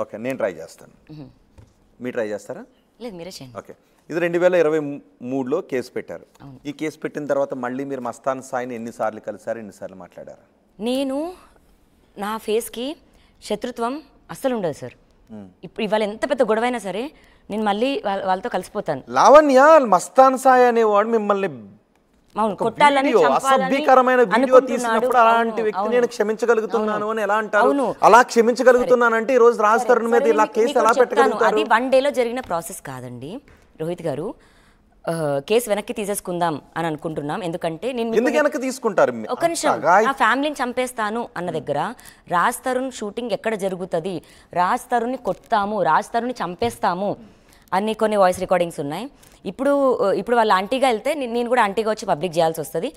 Okay, నేను try చేస్తాను. మీరు ట్రై చేస్తారా? లేదు, మీరే చేయండి. ఓకే, ఇది 2023లో కేసు పెట్టారు. ఈ కేసు పెట్టిన తర్వాత మళ్ళీ మీరు మస్తాన్ సాయిని ఎన్నిసార్లు కలిసారు, ఎన్నిసార్లు మాట్లాడారు? నేను నా ఫేస్కి శత్రుత్వం అస్సలు ఉండదు సార్. ఇప్పుడు ఇవాళ ఎంత పెద్ద గొడవైనా సరే నేను మళ్ళీ వాళ్ళతో కలిసిపోతాను. లావణ్య, మస్తాన్ సాయి అనేవాడు మిమ్మల్ని కొట్టాలని అసభ్యకరమైన వీడియో తీసినప్పుడు అలాంటి వ్యక్తి నేను క్షమించగలుగుతున్నాను అని ఎలా అంటారు? అలా క్షమించగలుగుతున్నానంటే ఈ రోజు రాజ్ తరుణ్ మీద ఇలా కేసు ఎలా పెట్టగలుగుతారు? అది 1 డేలో జరిగిన ప్రాసెస్ కాదండి రోహిత్ గారు. కేసు వెనక్కి తీసేసుకుందాం అని అనుకుంటున్నాం. ఎందుకంటే నేను ఎందుకు వెనక్కి తీసుకుంటారు? ఒక నిమిషం, నా ఫ్యామిలీని చంపేస్తాను అన్న దగ్గర రాజ్ తరుణ్ షూటింగ్ ఎక్కడ జరుగుతుంది, రాజ్ తరుణ్ని కొడతాము, రాజ్ తరుణ్ని చంపేస్తాము అన్ని కొన్ని వాయిస్ రికార్డింగ్స్ ఉన్నాయి. ఇప్పుడు వాళ్ళ ఆంటీగా వెళ్తే నేను కూడా ఆంటీగా వచ్చి పబ్లిక్ చేయాల్సి వస్తుంది.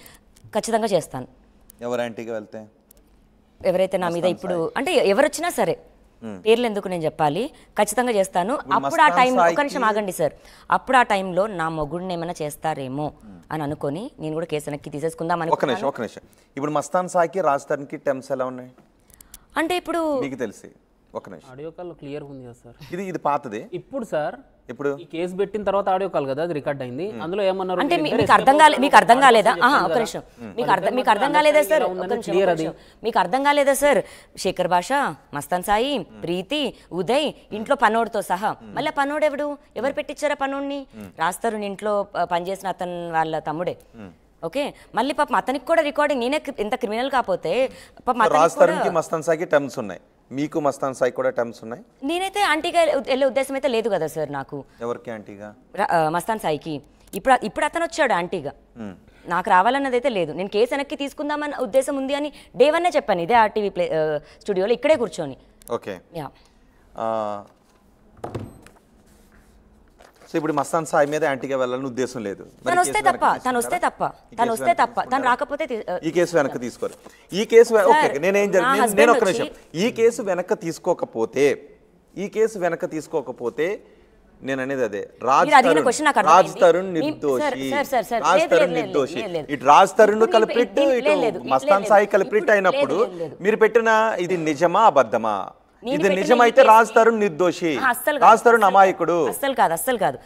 ఖచ్చితంగా చేస్తాను. ఎవరు ఆంటీగా వెళ్తే? ఎవరైతే నా మీద ఇప్పుడు అంటే ఎవరు వచ్చినా సరే, పేర్లు ఎందుకు నేను చెప్పాలి, ఖచ్చితంగా చేస్తాను. అప్పుడు ఆ టైం, ఒక నిమిషం ఆగండి సార్, అప్పుడు ఆ టైంలో నా మొగుడిని ఏమైనా చేస్తారేమో అని అనుకొని నేను కూడా కేసు వెనక్కి తీసేసుకుందాం అని. ఒక నిమిషం, ఇప్పుడు మస్తాన్ సాయికి రాజ్ తరుణ్కి టర్మ్స్ ఎలా ఉన్నాయి అంటే ఇప్పుడు మీకు తెలిసి? ఒక నిమిషం, ఆడియో కాల్ క్లియర్ ఉంది కదా సార్? ఇది పాతది. ఇప్పుడు సార్ ఇప్పుడు ఈ కేసు పెట్టిన తర్వాత ఆడియో కాల్ కదా, అది రికార్డ్ అయింది. అందులో ఏమన్నారు అంటే మీకు అర్థం కాలేదా? ఒక నిమిషం, మీకు అర్థం కాలేదా సార్? మీకు అర్థం కాలేదా సార్? శేఖర్ భాష, మస్తాన్ సాయి, ప్రీతి, ఉదయ్ ఇంట్లో పనోడితో సహా. మళ్ళీ పనోడు ఎవరు పెట్టించారా పనోడిని? రాస్తారు ఇంట్లో పనిచేసిన అతను వాళ్ళ తమ్ముడే. ఓకే, మళ్ళీ పాపం అతనికి కూడా రికార్డింగ్. నేనే ఎంత క్రిమినల్ కాకపోతే రాజ్ తరుణ్కి మస్తాన్ సాయికి టర్మ్స్ ఉన్నాయి, మీకు మస్తాన్ సాయి కూడా టర్మ్స్ ఉన్నాయి. నేనైతే ఆంటీగా వెళ్ళే ఉద్దేశం అయితే లేదు కదా సార్ నాకు. ఎవరికి ఆంటీగా? మస్తాన్ సాయికి. ఇప్పుడు అతను వచ్చాడు ఆంటీగా, నాకు రావాలన్నది అయితే లేదు. నేను కేసు వెనక్కి తీసుకుందామన్న ఉద్దేశం ఉంది అని డే 1 చెప్పాను, ఇదే ఆర్టీవీ స్టూడియోలో ఇక్కడే కూర్చొని. ఓకే, సో ఇప్పుడు మస్తాన్ సాయి మీద యాంటీగా వెళ్ళాలని ఉద్దేశం లేదు. తను వస్తే తప్ప తను రాకపోతే ఈ కేసు వెనక్కి తీసుకోరు. ఈ కేసు ఓకే, నేను ఒక నిమిషం, ఈ కేసు వెనక్కి తీసుకోకపోతే నేను అనేది అదే, రాజ్ తరుణ్ నిర్దోషి. ఇటు రాజ్ తరుణ్ కల్ప్రిట్, ఇటు మస్తాన్ సాయి కల్ప్రిట్ అయినప్పుడు మీరు పెట్టిన ఇది నిజమా అబద్ధమా? ఇది నిజమైతే రాజ్ తరుణ్ నిర్దోషి, రాజ్ తరుణ్ అమాయకుడు. అస్సలు కాదు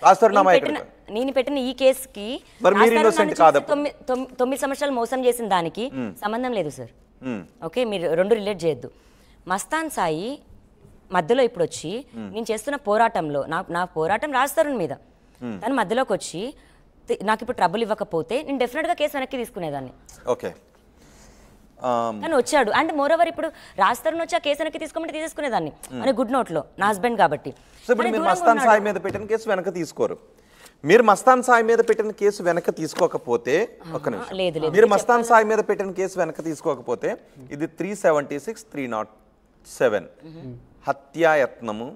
రాజ్ తరుణ్ అమాయకుడు. నేను పెట్టిన ఈ కేసుకి 9 సంవత్సరాలు మోసం చేసిన దానికి సంబంధం లేదు సార్. ఓకే, మీరు రెండు రిలేట్ చేయొద్దు. మస్తాన్ సాయి మధ్యలో ఇప్పుడు వచ్చి నేను చేస్తున్న పోరాటంలో నా పోరాటం రాజ్ తరుణ్ మీద, తను మధ్యలోకి వచ్చి నాకు ఇప్పుడు ట్రబుల్ ఇవ్వకపోతే నేను డెఫినెట్గా కేసు వెనక్కి తీసుకునేదాన్ని. ఓకే, కానీ వచ్చాడు అండ్ మోర్ ఓవర్ ఇప్పుడు రాజ్ తరుణ్ వచ్చి ఆ కేసు వెనక్కి తీసుకోమంటే తీసేసుకునేదాన్ని అని గుడ్ నోట్లో, నా హస్బెండ్ కాబట్టి. సో ఇప్పుడు మీరు మస్తాన్ సాయి మీద పెట్టిన కేసు వెనక్కి తీసుకోరు. మీరు మస్తాన్ సాయి మీద పెట్టిన కేసు వెనక్కి తీసుకోకపోతే, ఒక నిమిషం, మీరు మస్తాన్ సాయి మీద పెట్టిన కేసు వెనక్కి తీసుకోకపోతే ఇది 376, 307 హత్యాయత్నము,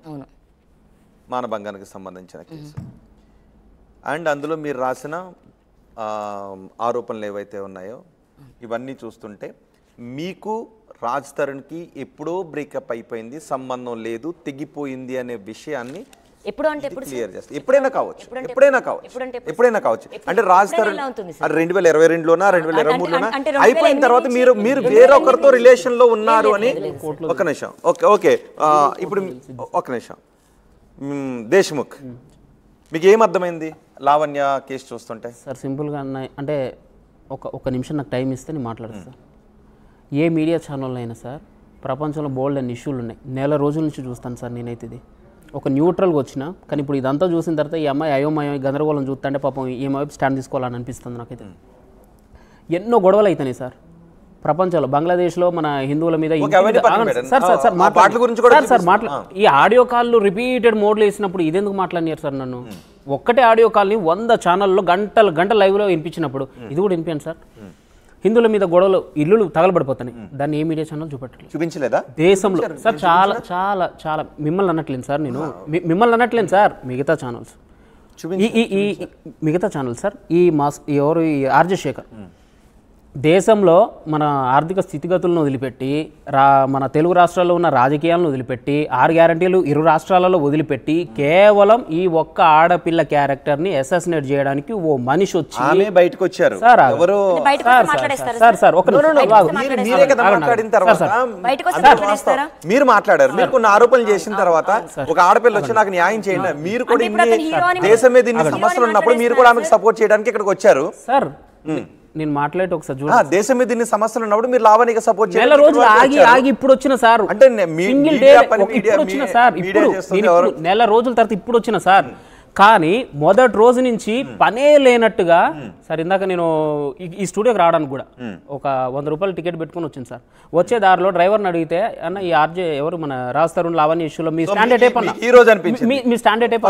మానభంగానికి సంబంధించిన కేసు. అండ్ అందులో మీరు రాసిన ఆరోపణలు ఏవైతే ఉన్నాయో ఇవన్నీ చూస్తుంటే మీకు రాజ్ తరుణ్కి ఎప్పుడో బ్రేకప్ అయిపోయింది, సంబంధం లేదు, తెగిపోయింది అనే విషయాన్ని క్లియర్ చేస్తారు. ఎప్పుడైనా కావచ్చు. అంటే రాజ్ తరుణ్ 2022లోనా 2023లోనా అయిపోయిన తర్వాత మీరు వేరొకరితో రిలేషన్ లో ఉన్నారు అని. ఒక నిమిషం, ఓకే ఇప్పుడు ఒక నిమిషం, దేశ్ముఖ్ మీకు ఏం అర్థమైంది లావణ్య కేసు చూస్తుంటే? సార్ సింపుల్గా అంటే ఒక నిమిషం నాకు టైం ఇస్తే నేను మాట్లాడతాను సార్. ఏ మీడియా ఛానల్లో అయినా సార్ ప్రపంచంలో బోల్డ్ అన్ని ఇష్యూలు ఉన్నాయి. నెల రోజుల నుంచి చూస్తాను సార్ నేనైతే. ఇది ఒక న్యూట్రల్గా వచ్చిన, కానీ ఇప్పుడు ఇదంతా చూసిన తర్వాత ఈ అమ్మాయి అయోమయం గందరగోళం చూస్తుంటే పాపం ఈ వైపు స్టాండ్ తీసుకోవాలని అనిపిస్తుంది నాకైతే. ఎన్నో గొడవలు అవుతున్నాయి సార్ ప్రపంచంలో. బంగ్లాదేశ్లో మన హిందువుల మీద ఈ ఆడియో కాల్లు రిపీటెడ్ మోడ్లో వేసినప్పుడు ఇదెందుకు మాట్లాడినారు సార్? నన్ను ఒక్కటే ఆడియో కాల్ని 100 ఛానల్లో గంటల లైవ్లో వినిపించినప్పుడు ఇది కూడా వినిపించండి సార్. హిందువుల మీద గొడవలు, ఇల్లులు తగలబడిపోతున్నాయి, దాన్ని ఏ మీడియా ఛానల్ చూపించలేదా దేశంలో? సార్ చాలా చాలా చాలా మిమ్మల్ని అనట్లేదు సార్, నేను మిమ్మల్ని అనట్లేదు సార్, మిగతా ఛానల్స్ ఈ మిగతా ఛానల్ సార్. ఎవరు ఆర్జే శేఖర్ దేశంలో మన ఆర్థిక స్థితిగతులను వదిలిపెట్టి మన తెలుగు రాష్ట్రాల్లో ఉన్న రాజకీయాలను వదిలిపెట్టి 6 గ్యారంటీలు 2 రాష్ట్రాలలో వదిలిపెట్టి కేవలం ఈ ఒక్క ఆడపిల్ల క్యారెక్టర్ని అసాసినేట్ చేయడానికి ఓ మనిషి వచ్చి బయటకు వచ్చారు. మీరు మాట్లాడారు, మీరు కొన్ని ఆరోపణలు చేసిన తర్వాత ఒక ఆడపిల్ల వచ్చి నాకు న్యాయం చేయండి, మీరు కూడా దేశం మీద ఇన్ని సమస్యలు ఉన్నప్పుడు మీరు కూడా ఆమెకు సపోర్ట్ చేయడానికి ఇక్కడికి వచ్చారు. సార్ నేను మాట్లాడే ఒకసారి చూడ దేశం మీద ఇన్ని సమస్యలు ఉన్నప్పుడు మీరు లావణ్యకి సపోర్ట్ చేయాలి. నెల రోజులు ఆగి ఇప్పుడు వచ్చిన సార్ అంటే ఇప్పుడు వచ్చిన సార్ ఇప్పుడు నెల రోజుల తర్వాత ఇప్పుడు వచ్చిన సార్. కానీ మొదటి రోజు నుంచి పనే లేనట్టుగా సార్, ఇందాక నేను ఈ స్టూడియోకి రావడానికి కూడా ఒక 100 రూపాయలు టికెట్ పెట్టుకుని వచ్చింది సార్. వచ్చే దారిలో డ్రైవర్ని అడిగితే అన్న ఈ ఆర్జే ఎవరు మన రాజ్ తరుణ్ లావణ్య ఇష్యూలో మీ స్టాండర్డ్ టైప్ ఈ రోజు అనిపించింది మీ స్టాండర్డ్ టైప్.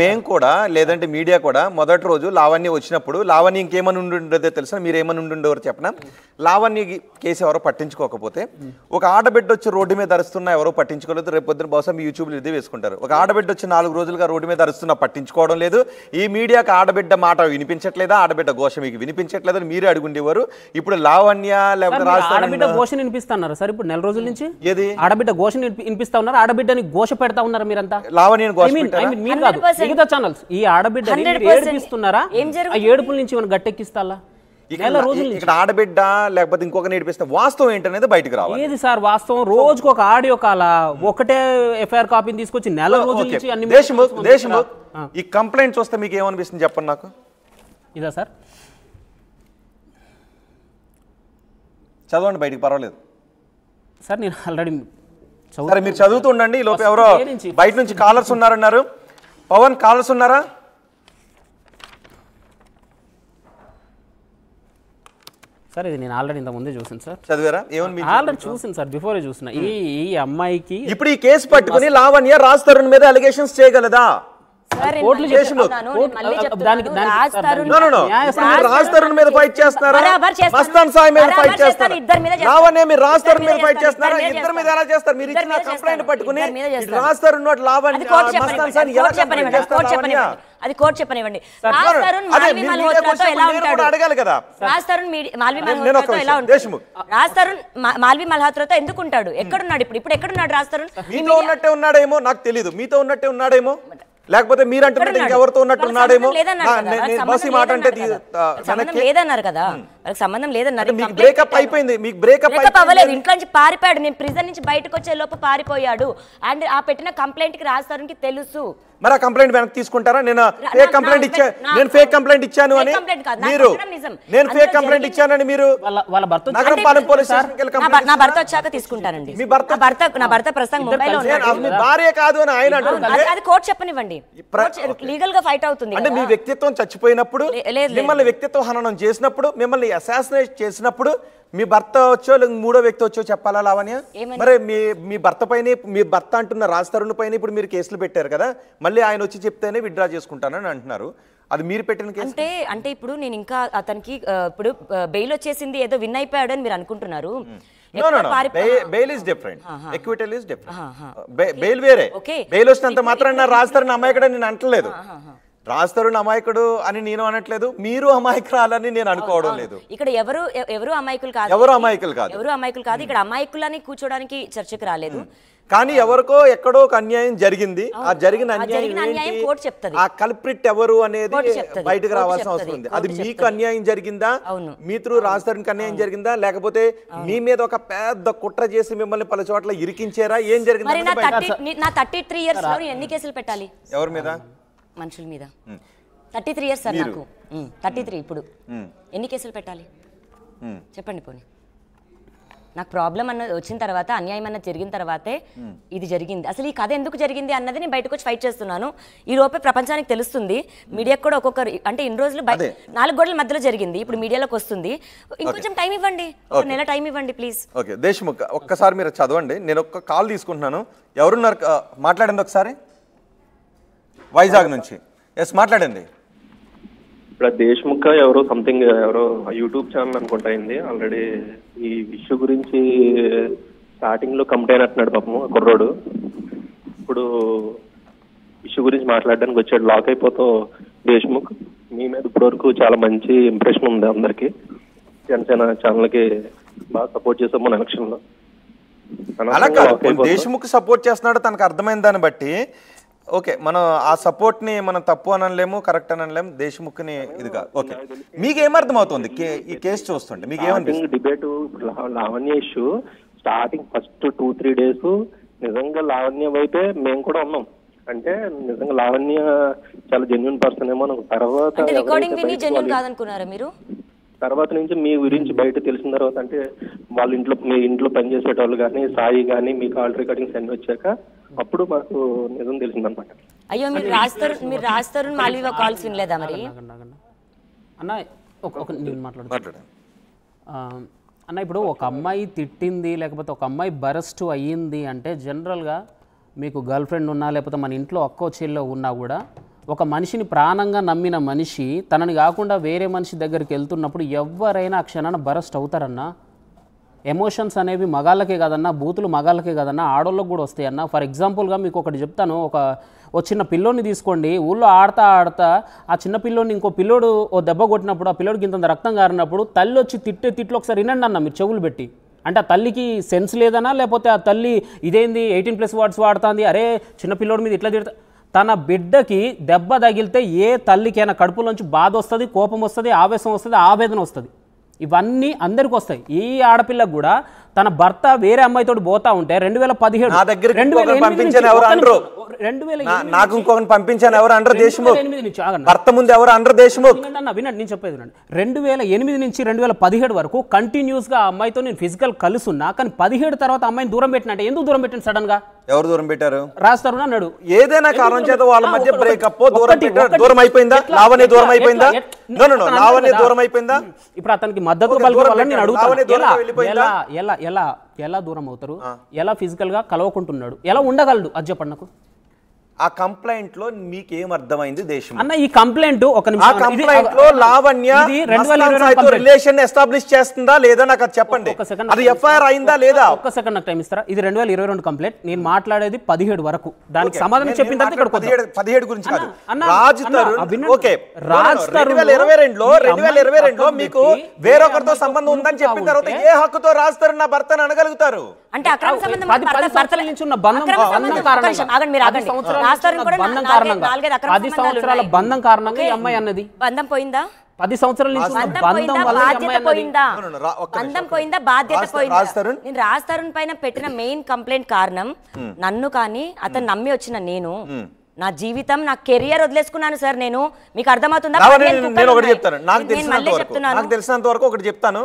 మేము కూడా లేదంటే మీడియా కూడా మొదటి రోజు లావణ్య వచ్చినప్పుడు లావణ్య ఇంకేమని ఉండుండేదో తెలుసా, మీరు ఏమని ఉండుండేవారు చెప్పనా? లావణ్య కేసు ఎవరో పట్టించుకోకపోతే ఒక ఆడబిడ్డ వచ్చి రోడ్డు మీద అరుస్తున్నా ఎవరో పట్టించుకోలేదు, రేపు పొద్దున బహుశా మీ యూట్యూబ్లో ఇదే వేసుకుంటారు. ఒక ఆడబిడ్డ వచ్చి 4 రోజులుగా రోడ్డు మీద అరుస్తున్నా పట్టించుకోవడం లేదు, ఈ మీడియాకి ఆడబిడ్డ మాట వినిపించట్లేదా, ఆడబిడ్డ ఘోష మీకు వినిపించట్లేదని మీరే అడుగుండేవారు. ఇప్పుడు లావణ్య లేకపోతే ఆడబిడ్డ ఘోష వినిపిస్తున్నారు సార్ ఇప్పుడు నెల రోజుల నుంచి? ఏది ఆడబిడ్డ ఘోష వినిపిస్తా ఉన్నారు, ఆడబిడ్డ ఘోష పెడతా ఉన్నారు మీరంతా? లావణ్యని ఘోష మీరు కాదు, మిగతా ఛానల్స్ ఈ ఆడబిడ్డ ఏడిపిస్తున్నారా? ఆ ఏడుపుల నుంచి ఏమైనా గట్టెక్కిస్తాలా? ఇక్కడ ఆడబిడ్డ లేకపోతే ఇంకొక నేర్పిస్తే వాస్తవం ఏంటనేది బయటకు రావాలి. ఏది సార్ వాస్తవం? రోజుకు ఒక ఆడియో కాల ఒకటే ఎఫ్ఐఆర్ కాపీని తీసుకొచ్చి నెల రోజుల నుంచి అన్ని దేశముఖ్ ఈ కంప్లైంట్ చూస్తే మీకు ఏమనిపిస్తుంది చెప్పండి నాకు. ఇదా సార్? చదవండి బయటికి, పర్వాలేదు సార్. నేను ఆల్రెడీ సరే మీరు చదువుతూ ఉండండి. లోపు ఎవరో బయట నుంచి కాలర్స్ ఉన్నారన్నారు. పవన్ కాలర్స్ ఉన్నారా? సార్ ఇది నేను ఆల్రెడీ ఇంత ముందే చూసాను సార్. చదివారా? ఏమని ఆల్రెడీ చూసాను సార్, బిఫోరే చూసిన. ఈ అమ్మాయికి ఇప్పుడు ఈ కేసు పట్టుకుని లావణ్య రాజ్ తరుణ్ మీద అలిగేషన్స్ చేయగలదా? రాజ్ తరుణ్ మీద ఫైట్ చేస్తున్నారా? మస్తాన్ సాయి మీద ఫైట్ చేస్తారా? లావణ్య మీరు రాజ్ తరుణ్ మీద ఫైట్ చేస్తున్నారా? ఇద్దరి మీద ఎలా చేస్తారు? మీరు ఇచ్చిన కంప్లైంట్ పట్టుకుని రాజ్ తరుణ్ లావణ్య మస్తాన్ సాయి ఎలా చేస్తారు? అది కోర్టు చెప్పనివ్వండి. రాజ్ తరుణ్ మాల్వి మల్హోత్రాతో ఎలా ఉంటాడు అడగాలి కదా. రాజ్ తరుణ్ మాల్వి మల్హోత్రాతో ఎలా ఉంటాడు? రాజ్ తరుణ్ మాల్వి మల్హోత్రాతో ఎందుకు ఉంటాడు? ఎక్కడున్నాడు ఇప్పుడు ఎక్కడున్నాడు రాజ్ తరుణ్? మీతో ఉన్నట్టే ఉన్నాడేమో నాకు తెలియదు, మీతో ఉన్నట్టే ఉన్నాడేమో, లేకపోతే మీరు అంటున్నట్టు ఇంకెవరితో ఉన్నట్టు ఉన్నాడేమో. లేదన్నారు కదా, వాళ్ళకి సంబంధం లేదన్నారు. మీకు బ్రేకప్ అయిపోయింది, మీకు బ్రేకప్ అవ్వలేదు, ఇంట్లో నుంచి పారిపోయాడు. నేను ప్రిజన్ నుంచి బయటకు వచ్చే లోపు పారిపోయాడు. అండ్ ఆ పెట్టిన కంప్లైంట్ కి రాజ్ తరుణ్ కి తెలుసు. మరి ఆ కంప్లైంట్ వెనక్కి తీసుకుంటారా? నేను ఫేక్ కంప్లైంట్ ఇచ్చాను అని మీరు, నేను ఫేక్ కంప్లైంట్ ఇచ్చానని మీరు వాళ్ళ భర్త నగరంపాలెం పోలీస్ స్టేషన్కి వెళ్ళి కంప్లైంట్. నా భర్త వచ్చాక తీసుకుంటానండి. మీ భర్త నా భర్త ప్రస్తుతం ముంబైలో ఉన్నాడు. మీ భార్య కాదు అని ఆయన అంటున్నారు. అది కోర్టు చెప్పనివ్వండి, లీగల్ గా ఫైట్ అవుతుంది. అంటే మీ వ్యక్తిత్వం చచ్చిపోయినప్పుడు, మిమ్మల్ని వ్యక్తిత్వ హననం చేసినప్పుడు, మిమ్మల్ని అసాసినేట్ చేసినప్పుడు మీ భర్త వచ్చో మూడో వ్యక్తి వచ్చో చెప్పాలా లావణ్య? మరి మీ భర్త పైన, మీ భర్త అంటున్న రాజ్ తరుణ్ పైన ఇప్పుడు మీరు కేసులు పెట్టారు కదా, మళ్ళీ ఆయన వచ్చి చెప్తేనే విత్డ్రా చేసుకుంటానని అంటున్నారు. అది మీరు పెట్టిన కేసు అంటే ఇప్పుడు నేను ఇంకా అతనికి ఇప్పుడు బెయిల్ వచ్చేసింది, ఏదో విన్ అయిపోయాడు అని మీరు అనుకుంటున్నారు. Bail is different, acquittal is different. Bail వేరే. బెయిల్ వచ్చినంత మాత్రం రాజ్ తరుణ్ అమ్మాయికడే నేను అంటలేదు, రాజ్ తరుణ్ అమాయకుడు అని నేను అనట్లేదు, మీరు అమాయకురాలని నేను అనుకోవడం లేదు. ఇక్కడ ఎవరు అమాయకులు కాదు, ఎవరు అమాయకులు కాదు. ఇక్కడ అమాయకులని కూర్చోడానికి చర్చకు రాలేదు. కానీ ఎవరికో ఎక్కడో ఒక అన్యాయం జరిగింది. ఆ జరిగిన అన్యాయం కోర్టు చెప్తది. ఆ కల్ప్రిట్ ఎవరు అనేది బయటకు రావాల్సిన అవసరం ఉంది. అది మీకు అన్యాయం జరిగిందా, మీ త్రూ రాజ్ తరుణ్కి అన్యాయం జరిగిందా, లేకపోతే మీ మీద ఒక పెద్ద కుట్ర చేసి మిమ్మల్ని పలు చోట్ల ఇరికించారా, ఏం జరిగింది? నా 33 years లో ఎన్ని కేసులు పెట్టాలి? ఎవరి మీద? మనుషుల మీద. 33 years సార్ నాకు. 33 ఇప్పుడు ఎన్ని కేసులు పెట్టాలి చెప్పండి. పోనీ నాకు ప్రాబ్లం అన్నది వచ్చిన తర్వాత, అన్యాయం అన్నది జరిగిన తర్వాతే ఇది జరిగింది. అసలు ఈ కథ ఎందుకు జరిగింది అన్నది నేను బయటకు వచ్చి ఫైట్ చేస్తున్నాను. ఈ లోపే ప్రపంచానికి తెలుస్తుంది, మీడియాకు కూడా ఒక్కొక్కరు. అంటే ఇన్ని రోజులు 4 గోడల మధ్యలో జరిగింది, ఇప్పుడు మీడియాలోకి వస్తుంది. ఇంకొంచెం టైం ఇవ్వండి, ఒక నెల టైం ఇవ్వండి ప్లీజ్. ఓకే దేశ్ముఖ్, ఒక్కసారి మీరు చదవండి, నేను ఒక్క కాల్ తీసుకుంటున్నాను. ఎవరున్నారు మాట్లాడండి ఒకసారి, వైజాగ్ నుంచి. ఎస్ మాట్లాడండి. ఇప్పుడు దేశ్ముఖ్ ఎవరో సంథింగ్ ఎవరో యూట్యూబ్ ఛానల్ అనుకుంటా అయింది. ఆల్రెడీ ఈ ఇష్యూ గురించి స్టార్టింగ్ లో కమిట్ అయినట్టున్నాడు పాపము కుర్రోడు. ఇప్పుడు ఇష్యూ గురించి మాట్లాడడానికి వచ్చాడు. లాక్ అయిపోతావు దేశ్ముఖ్, మీ మీద ఇప్పటివరకు చాలా మంచి ఇంప్రెషన్ ఉంది అందరికి. జనసేన ఛానల్ కి బాగా సపోర్ట్ చేసాం మన ఎలక్షన్ లో. అలా కాదు, దేశ్ముఖ్ సపోర్ట్ చేస్తున్నాడు తనకు అర్థమైన దాన్ని బట్టి ఓకే, మనం ఆ సపోర్ట్ ని మనం తప్పు అనలేము, కరెక్ట్ అనలేము, దేశ్ముఖ్ని ఇది కాదు. ఓకే, మీకేమర్థం అవుతుంది ఈ కేసు చూస్తుంటే? మీకేమనిపిస్తుంది? Debate Lavanya issue starting first 2-3 days నిజంగా లావణ్య వైపే మేము కూడా ఉన్నాం. అంటే నిజంగా లావణ్య చాలా జెన్యున్ పర్సన్ ఏమో. తర్వాత రికార్డింగ్ విని జెన్యున్ కాదనుకున్నారా మీరు? తర్వాత నుంచి మీ గురించి బయట తెలిసిన తర్వాత, అంటే వాళ్ళ ఇంట్లో మీ ఇంట్లో పనిచేసేటోళ్ళు కానీ సాయి కానీ మీ కాల్ రికార్డింగ్స్ అన్ని వచ్చాక అప్పుడు మాకు నిజం తెలిసిందనమాట. అయ్యో, మీరు రాస్తారు మాల్వివా కాల్స్ వినలేదా మరి? అన్న నేను మాట్లాడు అన్న, ఇప్పుడు ఒక అమ్మాయి తిట్టింది లేకపోతే ఒక అమ్మాయి బరస్ట్ అయ్యింది అంటే జనరల్గా మీకు గర్ల్ ఫ్రెండ్ ఉన్నా లేకపోతే మన ఇంట్లో అక్కో చెల్లో ఉన్నా కూడా ఒక మనిషిని ప్రాణంగా నమ్మిన మనిషి తనని కాకుండా వేరే మనిషి దగ్గరికి వెళ్తున్నప్పుడు ఎవరైనా ఆ క్షణాన బరస్ట్ అవుతారన్నా. ఎమోషన్స్ అనేవి మగాళ్ళకే కాదన్నా, బూతులు మగాళ్ళకే కాదన్నా, ఆడోళ్ళకి కూడా వస్తాయి అన్న. ఫర్ ఎగ్జాంపుల్గా మీకు ఒకటి చెప్తాను. ఓ చిన్న పిల్లోని తీసుకోండి, ఊళ్ళో ఆడతా ఆ చిన్న పిల్లోని ఇంకో పిల్లోడు ఓ దెబ్బ కొట్టినప్పుడు ఆ పిల్లోడికి ఇంత రక్తం కారినప్పుడు తల్లి వచ్చి తిట్లు ఒకసారి వినండి అన్న మీరు చెవులు పెట్టి. అంటే ఆ తల్లికి సెన్స్ లేదనా, లేకపోతే ఆ తల్లి ఇదేంది 18+ వర్డ్స్ వాడుతుంది, అరే చిన్న పిల్లోడి మీద ఇట్లా తిడతా. తన బిడ్డకి దెబ్బ తగిలితే ఏ తల్లికైనా కడుపులోంచి బాధ వస్తుంది, కోపం వస్తుంది, ఆవేశం వస్తుంది, ఆవేదన వస్తుంది. ఇవన్నీ అందరికి వస్తాయి. ఈ ఆడపిల్లకు కూడా తన భర్త వేరే అమ్మాయితో పోతా ఉంటే 2017 నాకు ఇంకొకరిని పంపించాను ఎవరు అంటారు దేశ్ముఖ్? భర్త ముందు ఎవరు అంటారు దేశ్ముఖ్? వినండి, నేను చెప్పేది వినండి. 2008 నుంచి 2017 వరకు కంటిన్యూస్ గా ఆ అమ్మాయితో నేను ఫిజికల్ కలుసున్నా, కానీ 17 తర్వాత అమ్మాయిని దూరం పెట్టినట్టే. ఎందుకు దూరం పెట్టండి సడన్ గా? ఎవరు దూరం పెట్టారు? రాస్తారు అన్నాడు. ఏదైనా కారణం చేత వాళ్ళ మధ్య బ్రేకప్ దూరం అయిపోయిందా? లావణ్య దూరం అయిపోయిందా? లావణ్య దూరం అయిపోయిందా? ఇప్పుడు అతనికి మద్దతు పలకాలని నేను అడుగుతాను. ఎలా దూరం అవుతారు? ఎలా ఫిజికల్ గా కలవకుంటున్నాడు? ఎలా ఉండగలడు? అది చెప్పండి నాకు. ఆ కంప్లైంట్ లో మీకేం అర్థమైంది దేశం అన్న? ఈ కంప్లైంట్ ఒక నిమిషం, ఆ కంప్లైంట్ లో లావణ్య రిలేషన్ ఎస్టాబ్లిష్ చేస్తుందా లేదా నాకు అది చెప్పండి. అది ఎఫ్ఐఆర్ అయిందా లేదా? ఒక్క సెకండ్ నాకు టైం ఇస్తారా? ఇది 2022 కంప్లైంట్. నేను మాట్లాడేది 17 వరకు. దానికి సమాధానం చెప్పిన తర్వాత ఇక్కడ 17 గురించి కాదు. రాజ్ తరుణ్ ఓకే, రాజ్ తరుణ్ 2022లో మీకు వేరొకరితో సంబంధం ఉందని చెప్పిన తర్వాత ఏ హక్కుతో రాజ్ తరుణ్ నా భర్తను అనగలుగుతారు? అంటే అక్రమ సంబంధం 10 సంవత్సరాల నుంచి ఉన్న బంధం కారణంగా ఈ అమ్మాయి అన్నది. బంధం పోయిందా? 10 సంవత్సరాల నుంచి బాధ్యత పోయిందా? బంధం పోయిందా? బాధ్యత పోయిందా? నేను రాజ్ తరుణ్ పైన పెట్టిన మెయిన్ కంప్లైంట్ కారణం నన్ను కానీ అతను నమ్మి వచ్చిన నేను నా జీవితం నా కెరియర్ వదిలేసుకున్నాను సార్. నేను మీకు అర్థమవుతుందా? నేను ఒకటి చెప్తాను, నాకు తెలిసినంత వరకు ఒకటి చెప్తాను.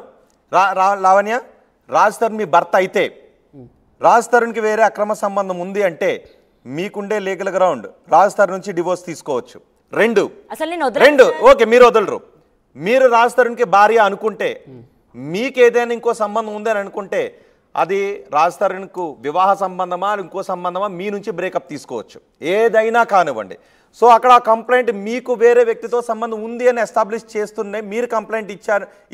లావణ్య, రాజ్ తరుణ్ మీ భర్త అయితే రాజ్ తరుణ్కి వేరే అక్రమ సంబంధం ఉంది అంటే మీకుండే లీగల్ గ్రౌండ్ రాజ్ తరుణ్ నుంచి డివోర్స్ తీసుకోవచ్చు. రెండు ఓకే, మీరు వదలరు. మీరు రాజ్ తరుణ్కి భార్య అనుకుంటే, మీకేదైనా ఇంకో సంబంధం ఉందని అనుకుంటే అది రాజ్ తరుణ్కు వివాహ సంబంధమా ఇంకో సంబంధమా మీ నుంచి బ్రేకప్ తీసుకోవచ్చు, ఏదైనా కానివ్వండి. సో అక్కడ ఆ కంప్లైంట్ మీకు వేరే వ్యక్తితో సంబంధం ఉంది అని ఎస్టాబ్లిష్ చేస్తూనే మీరు కంప్లైంట్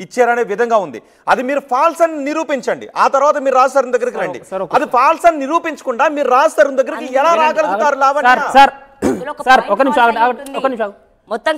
ఇచ్చారనే విధంగా ఉంది. అది మీరు ఫాల్స్ అని నిరూపించండి. ఆ తర్వాత మీరు రాజ్ తరుణ్ దగ్గరికి రండి. అది ఫాల్స్ అని నిరూపించకుండా మీరు రాజ్ తరుణ్ దగ్గరికి ఎలా రాగలుగుతారు? లావణ్య మొత్తం